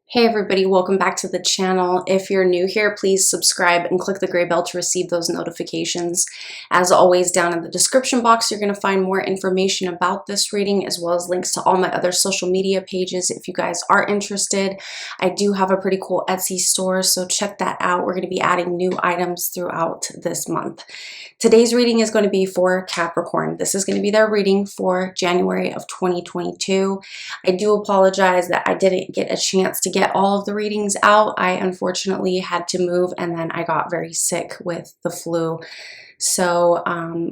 Hey everybody, welcome back to the channel. If you're new here, please subscribe and click the gray bell to receive those notifications. As always, down in the description box, you're going to find more information about this reading as well as links to all my other social media pages if you guys are interested. I do have a pretty cool Etsy store, so check that out. We're going to be adding new items throughout this month. Today's reading is going to be for Capricorn. This is going to be their reading for January of 2022. I do apologize that I didn't get a chance to get all of the readings out. I unfortunately had to move and then I got very sick with the flu. So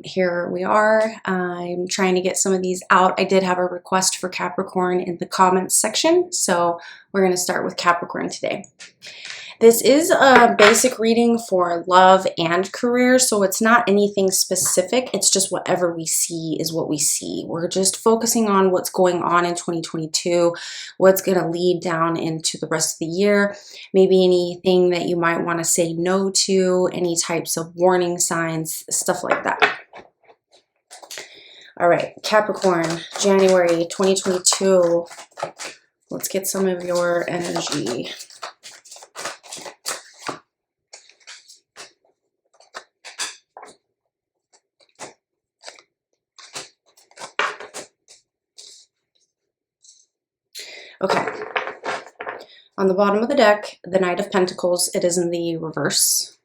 here we are. I'm trying to get some of these out. I did have a request for Capricorn in the comments section, so we're going to start with Capricorn today. This is a basic reading for love and career, so it's not anything specific. It's just whatever we see is what we see. We're just focusing on what's going on in 2022, what's going to lead down into the rest of the year, maybe anything that you might want to say no to, any types of warning signs, stuff like that. All right, Capricorn, January 2022. Let's get some of your energy. Okay, on the bottom of the deck, the Knight of Pentacles, it is in the reverse.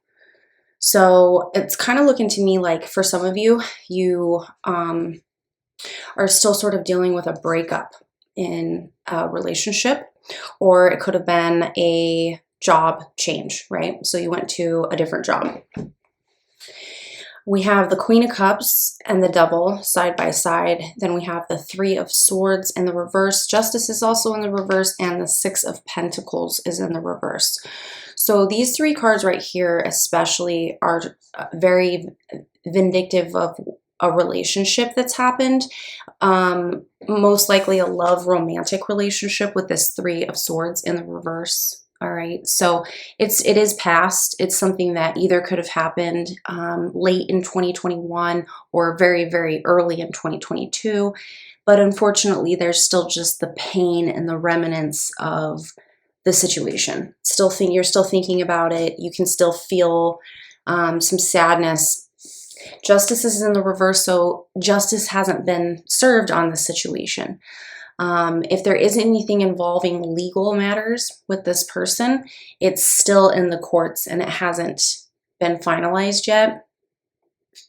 So it's kind of looking to me like for some of you, you are still sort of dealing with a breakup in a relationship, or it could have been a job change, right? So you went to a different job. We have the Queen of Cups and the Devil side by side. Then we have the Three of Swords in the reverse. Justice is also in the reverse, and the Six of Pentacles is in the reverse. So these three cards right here especially are very vindictive of a relationship that's happened. Most likely a love romantic relationship with this Three of Swords in the reverse. All right, so it is past. It's something that either could have happened late in 2021 or very, very early in 2022. But unfortunately, there's still just the pain and the remnants of the situation. You're still thinking about it. You can still feel some sadness. Justice is in the reverse, so justice hasn't been served on the situation. If there is anything involving legal matters with this person, it's still in the courts and it hasn't been finalized yet.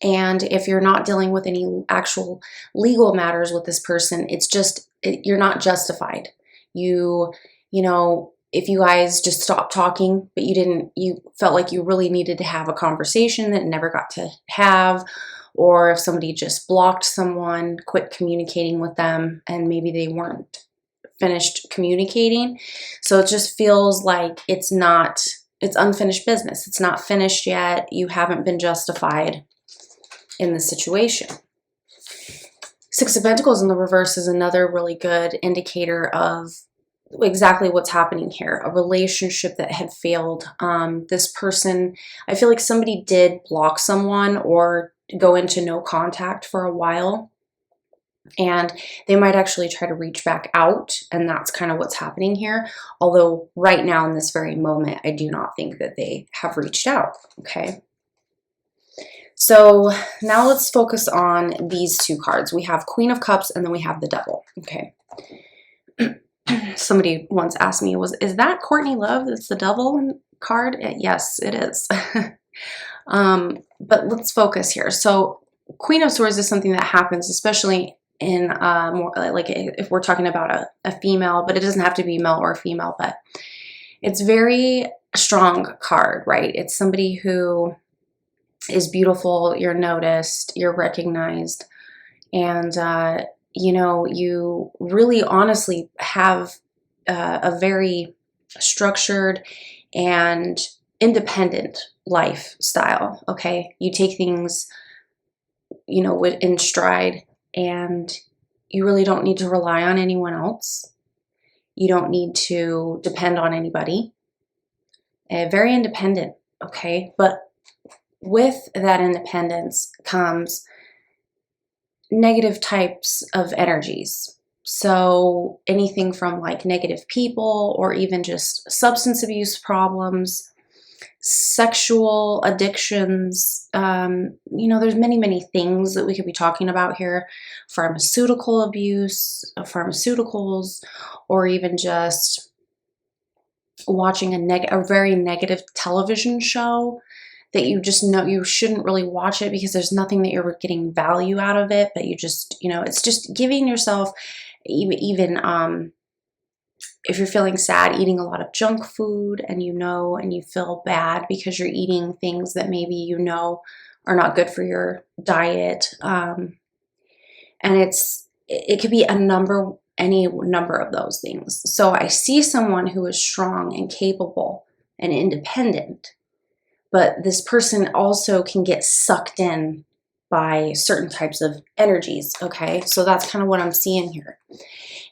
And if you're not dealing with any actual legal matters with this person, it's just, you're not justified. You know, if you guys just stopped talking, but you felt like you really needed to have a conversation that never got to have, or if somebody just blocked someone, quit communicating with them, and maybe they weren't finished communicating. So it just feels like it's unfinished business. It's not finished yet. You haven't been justified in the situation. Six of Pentacles in the reverse is another really good indicator of exactly what's happening here. A relationship that had failed. This person, I feel like somebody did block someone or go into no contact for a while, and they might actually try to reach back out, and that's kind of what's happening here. Although right now in this very moment, I do not think that they have reached out. Okay, so now let's focus on these two cards. We have Queen of Cups and then we have the Devil. Okay. Somebody once asked me, is that Courtney Love? That's the Devil card? Yes, it is. But let's focus here. So Queen of Swords is something that happens, especially in more like if we're talking about a female, but it doesn't have to be male or female, but it's very strong card, right? It's somebody who is beautiful, you're noticed, you're recognized, and you know, you really honestly have a very structured and independent lifestyle. Okay, you take things, you know, in stride, and you really don't need to rely on anyone else. You don't need to depend on anybody. Very independent. Okay, but with that independence comes negative types of energies. So anything from like negative people or even just substance abuse problems, sexual addictions, you know, there's many things that we could be talking about here. Pharmaceutical abuse, pharmaceuticals, or even just watching a very negative television show that you just know you shouldn't really watch it because there's nothing that you're getting value out of it, but you just, you know, it's just giving yourself even if you're feeling sad, eating a lot of junk food, and you know, and you feel bad because you're eating things that maybe you know are not good for your diet. And it could be any number of those things. So I see someone who is strong and capable and independent, but this person also can get sucked in by certain types of energies. Okay, so that's kind of what I'm seeing here.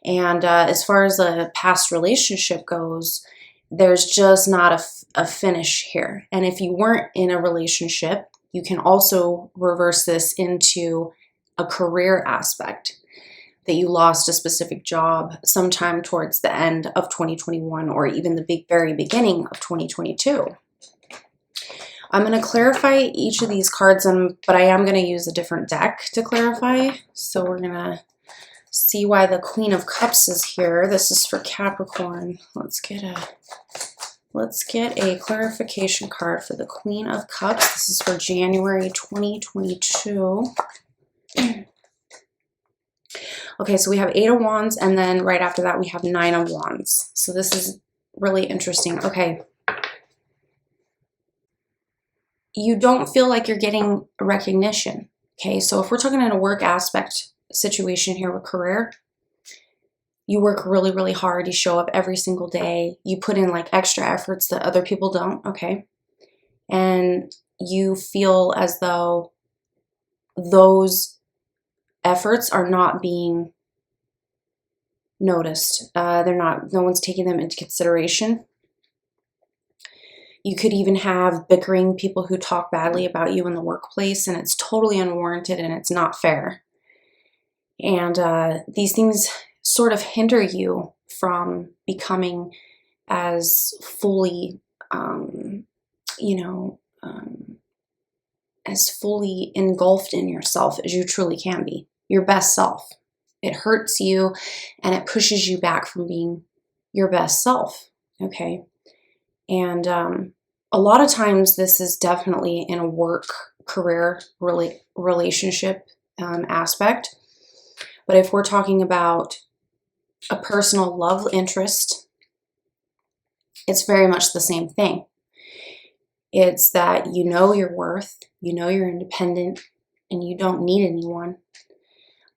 And as far as a past relationship goes, there's just not a finish here. And if you weren't in a relationship, you can also reverse this into a career aspect, that you lost a specific job sometime towards the end of 2021 or even the very beginning of 2022. I'm going to clarify each of these cards, but I am going to use a different deck to clarify. So we're going to see why the Queen of Cups is here. This is for Capricorn. Let's get a clarification card for the Queen of Cups. This is for January 2022. Okay, so we have 8 of Wands, and then right after that we have 9 of Wands. So this is really interesting. Okay. You don't feel like you're getting recognition. Okay, so if we're talking in a work aspect situation here with career, you work really hard. You show up every single day. You put in like extra efforts that other people don't. Okay, and you feel as though those efforts are not being noticed. No one's taking them into consideration. You could even have bickering people who talk badly about you in the workplace, and it's totally unwarranted and it's not fair. And these things sort of hinder you from becoming as fully, as fully engulfed in yourself as you truly can be, your best self. It hurts you and it pushes you back from being your best self. Okay. And a lot of times this is definitely in a work, career, relationship aspect. But if we're talking about a personal love interest, it's very much the same thing. It's that you know your worth, you know you're independent, and you don't need anyone.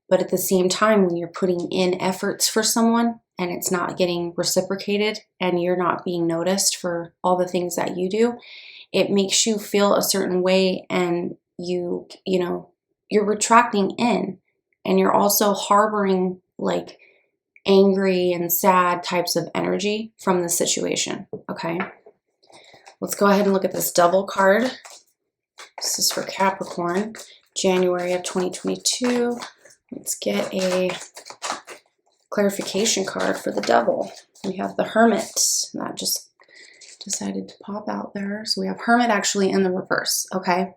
But at the same time, when you're putting in efforts for someone and it's not getting reciprocated and you're not being noticed for all the things that you do, it makes you feel a certain way, and you're retracting in, and you're also harboring like angry and sad types of energy from the situation. Okay, let's go ahead and look at this Devil card. This is for Capricorn, January of 2022. Let's get a clarification card for the Devil. We have the Hermit. That just decided to pop out there. So we have Hermit actually in the reverse. Okay.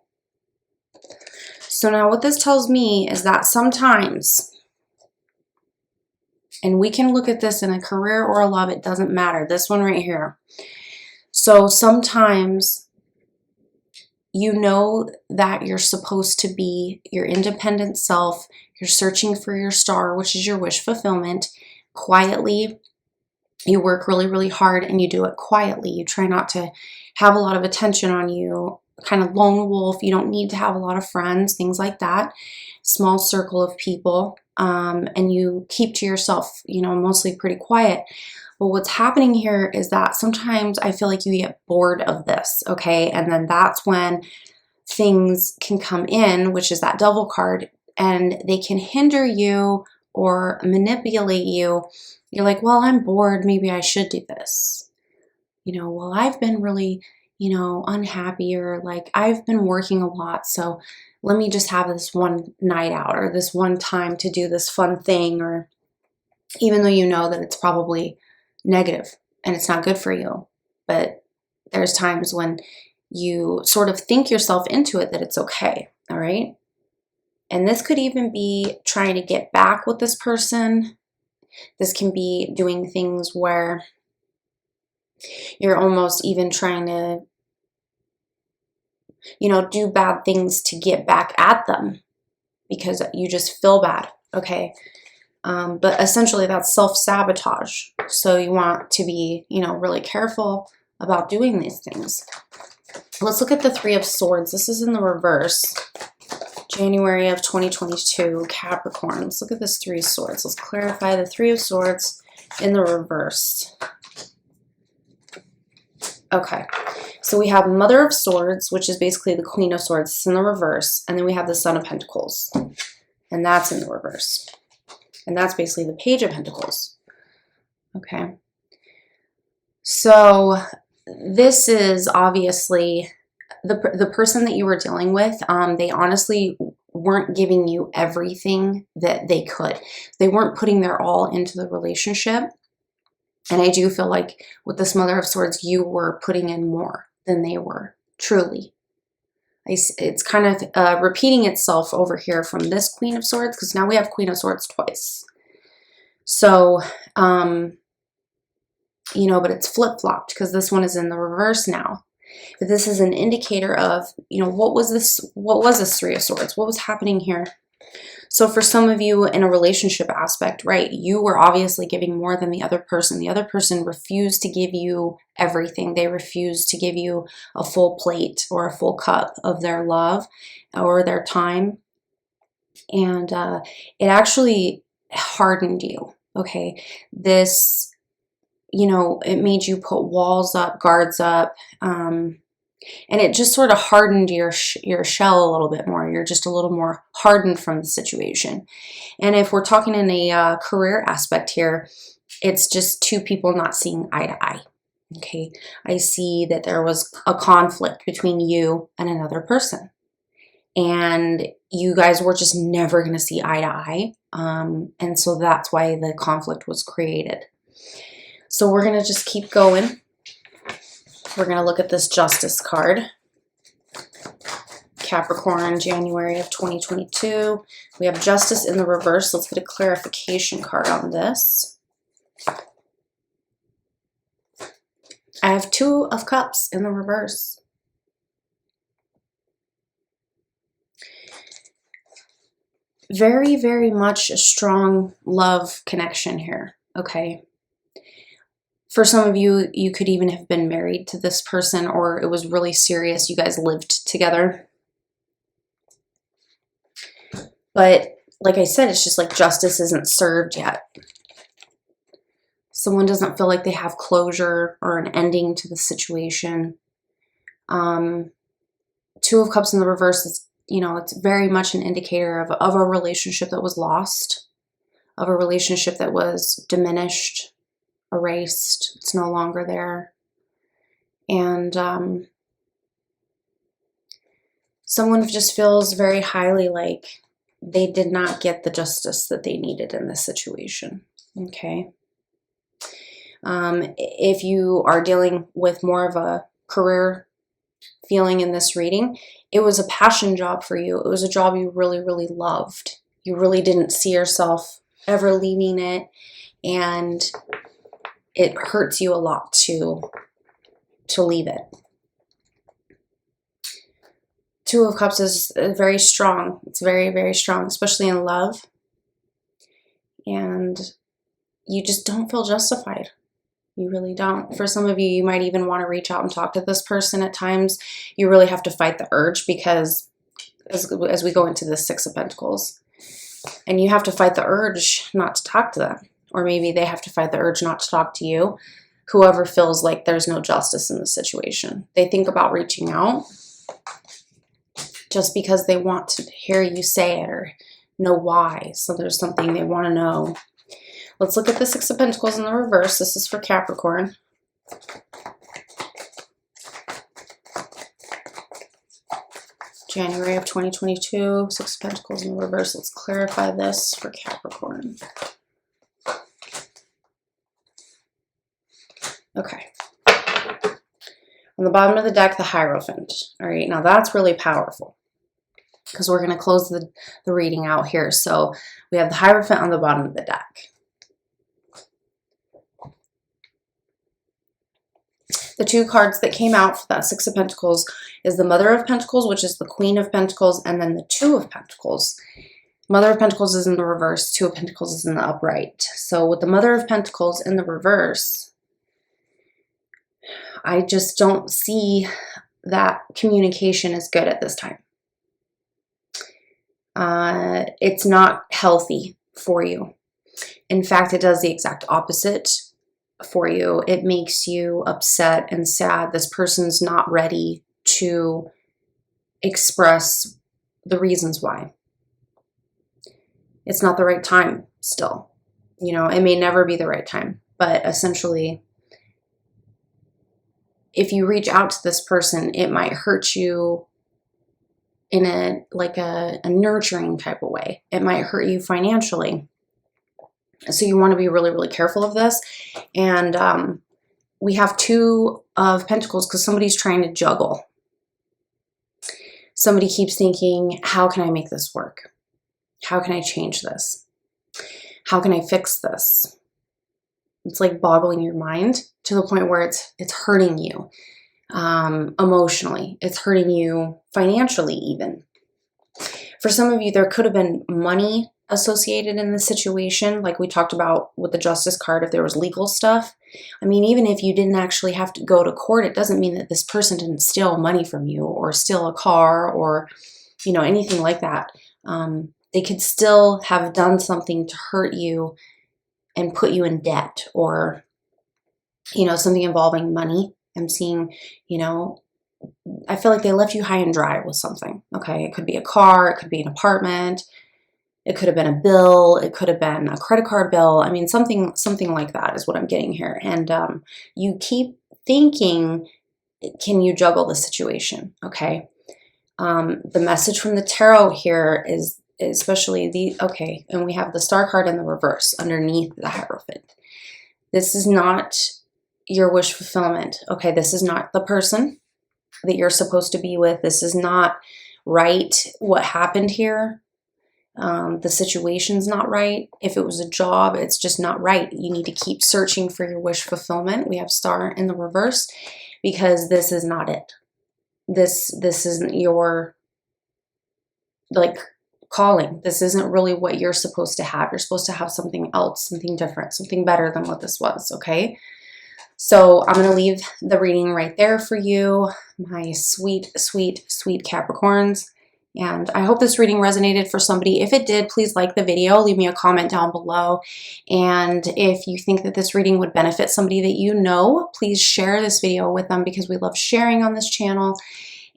So now what this tells me is that sometimes, and we can look at this in a career or a love, it doesn't matter. This one right here. So sometimes you know that you're supposed to be your independent self. You're searching for your star, which is your wish fulfillment. Quietly, you work really hard and you do it quietly. You try not to have a lot of attention on you. Kind of lone wolf. You don't need to have a lot of friends, things like that. Small circle of people. And you keep to yourself, mostly pretty quiet. But what's happening here is that sometimes I feel like you get bored of this, okay? And then that's when things can come in, which is that Devil card, and they can hinder you or manipulate you. You're like, well, I'm bored. Maybe I should do this. Well, I've been really, unhappy, or like I've been working a lot. So let me just have this one night out or this one time to do this fun thing, or even though you know that it's probably negative and it's not good for you. But there's times when you sort of think yourself into it that it's okay, all right? And this could even be trying to get back with this person. This can be doing things where you're almost even trying to, you know, do bad things to get back at them because you just feel bad, okay? But essentially that's self-sabotage. So you want to be, you know, really careful about doing these things. Let's look at the Three of Swords. This is in the reverse. January of 2022, Capricorn. Let's look at this Three of Swords. Let's clarify the Three of Swords in the reverse. Okay, so we have Mother of Swords, which is basically the Queen of Swords. It's in the reverse. And then we have the Son of Pentacles, and that's in the reverse. And that's basically the Page of Pentacles. Okay, so this is obviously the person that you were dealing with. They honestly weren't giving you everything that they could. They weren't putting their all into the relationship. And I do feel like with this Mother of Swords, you were putting in more than they were, truly. It's kind of repeating itself over here from this Queen of Swords, because now we have Queen of Swords twice. So, you know, but it's flip-flopped because this one is in the reverse now. But this is an indicator of, you know, what was this Three of Swords? What was happening here? So for some of you in a relationship aspect, right, you were obviously giving more than the other person. The other person refused to give you everything. They refused to give you a full plate or a full cup of their love or their time. And it actually hardened you, okay? This, you know, it made you put walls up, guards up, and it just sort of hardened your shell a little bit more. You're just a little more hardened from the situation. And if we're talking in a career aspect here, it's just two people not seeing eye to eye. Okay, I see that there was a conflict between you and another person. And you guys were just never going to see eye to eye. And so that's why the conflict was created. So we're going to just keep going. We're going to look at this Justice card. Capricorn, January of 2022. We have Justice in the reverse. Let's get a clarification card on this. I have Two of Cups in the reverse. Very, very much a strong love connection here, okay? For some of you, you could even have been married to this person, or it was really serious. You guys lived together. But like I said, it's just like justice isn't served yet. Someone doesn't feel like they have closure or an ending to the situation. Two of Cups in the reverse is, you know, it's very much an indicator of a relationship that was lost, of a relationship that was diminished, erased. It's no longer there. And someone just feels very highly like they did not get the justice that they needed in this situation. Okay. If you are dealing with more of a career feeling in this reading, it was a passion job for you. It was a job you really, really loved. You really didn't see yourself ever leaving it. And it hurts you a lot to leave it. Two of Cups is very strong. It's very, very strong, especially in love. And you just don't feel justified. You really don't. For some of you, you might even want to reach out and talk to this person at times. You really have to fight the urge because as we go into the Six of Pentacles, and you have to fight the urge not to talk to them. Or maybe they have to fight the urge not to talk to you. Whoever feels like there's no justice in the situation. They think about reaching out just because they want to hear you say it or know why. So there's something they want to know. Let's look at the Six of Pentacles in the reverse. This is for Capricorn. January of 2022, Six of Pentacles in the reverse. Let's clarify this for Capricorn. Okay. On the bottom of the deck, the Hierophant. All right, now that's really powerful because we're going to close the reading out here. So we have the Hierophant on the bottom of the deck. The two cards that came out for that Six of Pentacles is the Mother of Pentacles, which is the Queen of Pentacles, and then the Two of Pentacles. Mother of Pentacles is in the reverse, Two of Pentacles is in the upright. So with the Mother of Pentacles in the reverse, I just don't see that communication is good at this time. It's not healthy for you. In fact, it does the exact opposite for you. It makes you upset and sad. This person's not ready to express the reasons why. It's not the right time still. You know, it may never be the right time, but essentially, if you reach out to this person, it might hurt you in a nurturing type of way. It might hurt you financially. So you want to be really, really careful of this. And we have Two of Pentacles because somebody's trying to juggle. Somebody keeps thinking, how can I make this work? How can I change this? How can I fix this? It's like boggling your mind to the point where it's hurting you emotionally. It's hurting you financially even. For some of you, there could have been money associated in this situation, like we talked about with the Justice card, if there was legal stuff. I mean, even if you didn't actually have to go to court, it doesn't mean that this person didn't steal money from you or steal a car or, you know, anything like that. They could still have done something to hurt you and put you in debt, or, you know, something involving money. I'm seeing, you know, I feel like they left you high and dry with something. Okay, it could be a car, it could be an apartment, it could have been a bill, it could have been a credit card bill. I mean, something like that is what I'm getting here. And you keep thinking, can you juggle the situation? Okay. The message from the tarot here is especially okay, and we have the Star card in the reverse underneath the Hierophant. This is not your wish fulfillment. Okay, this is not the person that you're supposed to be with. This is not right. What happened here? The situation's not right. If it was a job, it's just not right. You need to keep searching for your wish fulfillment. We have Star in the reverse because this is not it. This isn't your, like, calling. This isn't really what you're supposed to have. You're supposed to have something else, something different, something better than what this was, okay? So I'm going to leave the reading right there for you, my sweet, sweet, sweet Capricorns. And I hope this reading resonated for somebody. If it did, please like the video, leave me a comment down below. And if you think that this reading would benefit somebody that you know, please share this video with them because we love sharing on this channel.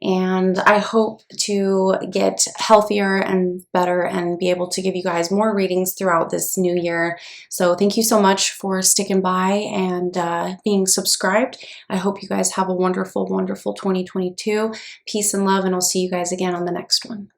And I hope to get healthier and better and be able to give you guys more readings throughout this new year. So thank you so much for sticking by and being subscribed. I hope you guys have a wonderful, wonderful 2022. Peace and love, and I'll see you guys again on the next one.